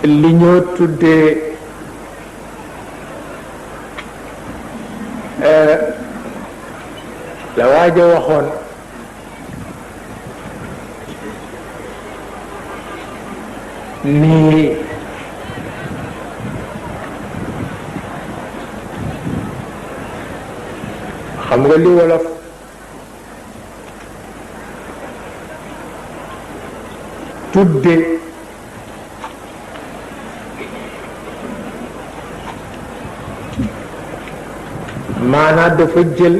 li ñoo tuddee la waaja waxoon ni xam nga li wolof tudde maanaa dafa jël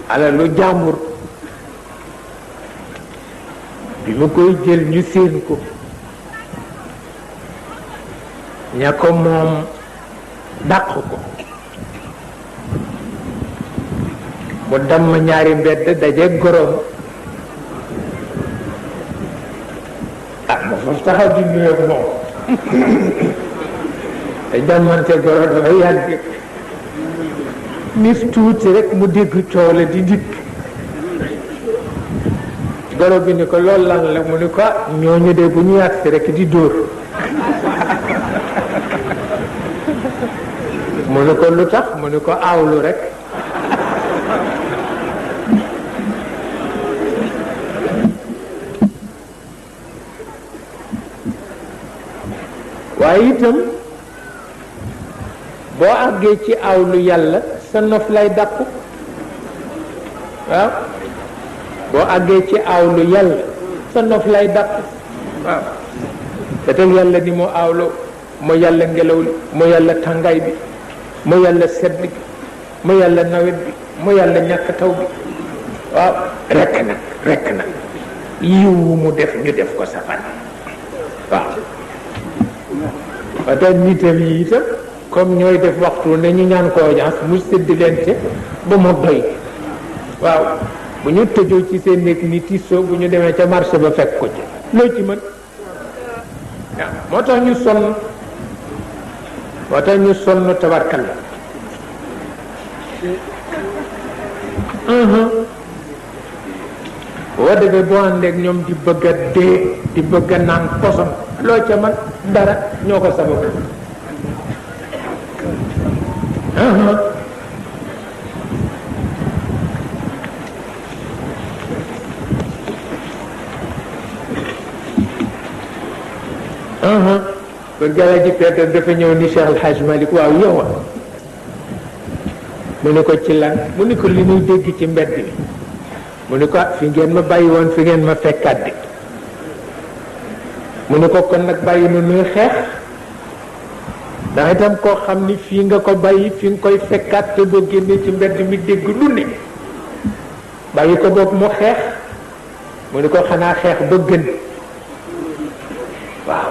alalu jàmbur bi mu koy jël ñu séen ko ña ko moom dàq ko mu damm ñaari mbedd daje gorom ma foofu taxaw di nuyu ak moom te dammante goro dafa yàgg nit tuuti rek mu dégg coow la di dikk goro bi ni ko loolu lan la mu ni ko ñooñu de bu ñu yàgg si rek di dóor mu ni ko lu tax mu ni ko aawlu rek waaye itam boo àggee ci aawlu yàlla sa nof lay dàqu waaw boo àggee ci aawlu yàlla sa nof lay dàqu waaw te teg yàlla ni moo aawloo moo yàlla ngelaw li moo yàlla tàngaay bi moo yàlla sedd bi moo yàlla nawet bi moo yàlla ñàkk taw bi waaw rekk nag yiwu mu def ñu def ko safan waaw wata nitam yi itam comme ñooy def waxtu ne ñu ñaan ko audience mu sédd leen te ba mu doy waaw bu ñu tëjoo ci seen néeg ni tiisoo bu ñu demee ca marché ba fekk ko ci loo ci mën waaw moo tax ñu sonn tabarkal la boo defee boo àndeek ñoom di bëgg a dee di bëgg a naan poson loo ca man dara ñoo ko sabab ba gala ji Peetar dafa ñëw ni Cheikh El Hadj Malick waaw yow mu ni ko ci lan mu ni ko li muy dégg ci mbedd bi mu ni ko fi ngeen ma bàyyi woon fi ngeen ma fekkaat di mu ni ko kon nag bàyyi nu nuy xeex ndax itam koo xam ni fii nga ko bàyyi fi nga koy fekkaat te boo génnee ci mbedd mi dégg lu ne bàyyi ko boobu mu xeex mu ni ko xanaa xeex ba gën waaw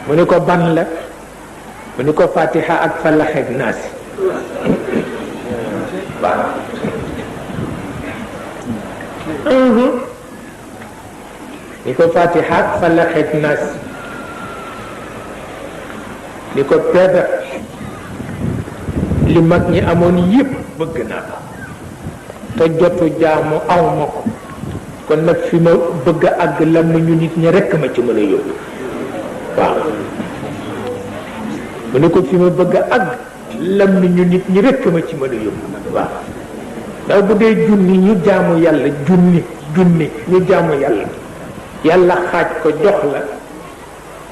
mu ni ko ban la mu ni ko Fatiha ak Falaq ak Naas waaw ni ko Fatiha ak Falaq ak Naas ni ko Peetar li mag ñi amoon yépp bëgg naa ko te jotu jaamu aw ma ko kon nag fi ma bëgg a àgg lam ñu nit ñi rekk ma ci mën a yóbbu waaw mu ne ko fi ma bëgg a àgg lam ñu nit ñi rekk ma ci mën a yóbbu waaw ndax bu dee junni ñu jaamu yàlla junni ñu jaamu yàlla xaaj ko jox la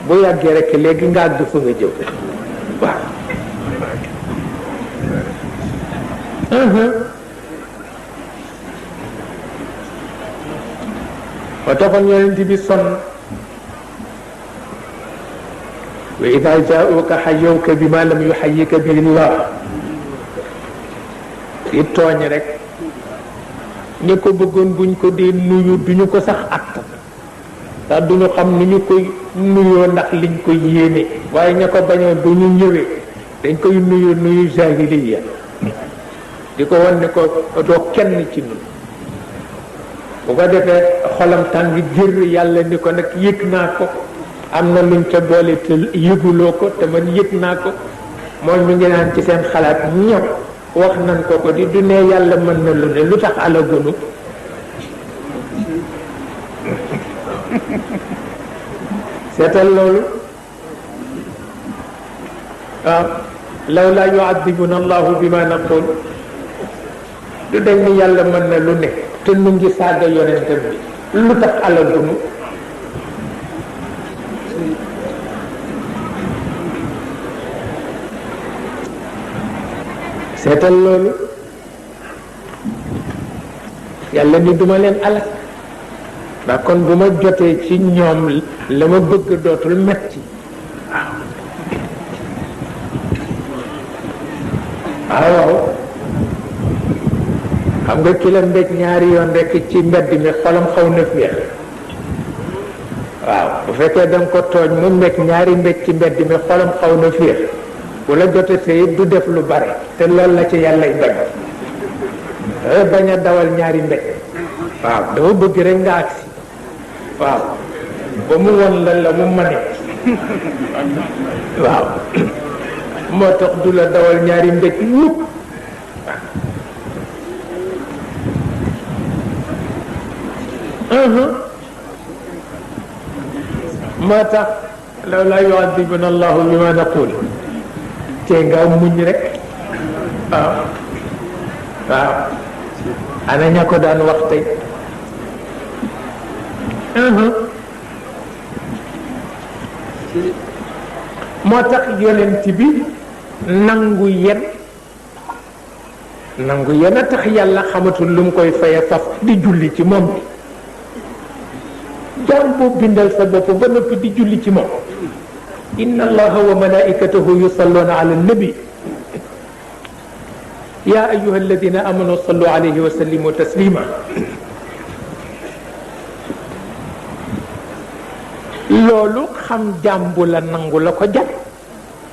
bu yàggee rekk léegi nga àgg fa nga jëm waaw moo taxoon yonent bi sonn wa ida jaauka xayawka bi ma lam yuxayika bihi llah di tooñ rek ñi ko bëggoon buñ ko dee nuyu duñu ko sax attan ndax duñu xam ni ñu koy nuyoo ndax liñ ko yéene waaye ña ko bañoon bu ñu ñëwee dañ koy nuyu jahiliya di ko wan ne ko doo kenn ci nun bu ko defee xolam tàng jër yàlla ni ko nag yëg naa ko am na luñ ca boole te yëguloo ko te man yëg naa ko mooy mi ngi naan ci seen xalaat ñëw wax nan ko di du ne yàlla mën na lu ne lu tax alagunu seetal loolu waaw lawlaa yu'adhibuna allahu bima naqul du dañ ni yàlla mën na lu ne te nu ngi saaga yonentam bi lu tax alagunu seetal loolu yàlla ni duma leen alak ba kon bu ma jotee ci ñoom la ma bëgg dootul metti waaw xam nga ki la mbéj ñaari yoon rekk ci mbedd mi xolam xaw na féex waaw bu fekkee da nga ko tooñ mu mbéj ñaari mbéj ci mbedd mi xolam xaw na féex bu la jotatee it du def lu bare te loolu la ci yàllay bañ bañ a dawal ñaari mbéj waaw dama bëgg rek nga agsi waaw ba mu won la mu mane waaw moo tax du la dawal ñaari mbéj mukk moo tax lawlaa yu'adhibuna allahu bima naqul te nga muñ rek waaw waaw ana ña ko daan wax tey moo tax yonent bi nangu yen a tax yàlla xamatul lu mu koy faye faf di julli ci moom bi jaam boo bindal sa bopp ba noppi di julli ci moom inna allaha wa malaikatahu yusalluna ala nabi ya ayuha alladina amanu sallu alayhi wa sallimu taslima loolu xam jàmbu la nangu la ko jàpp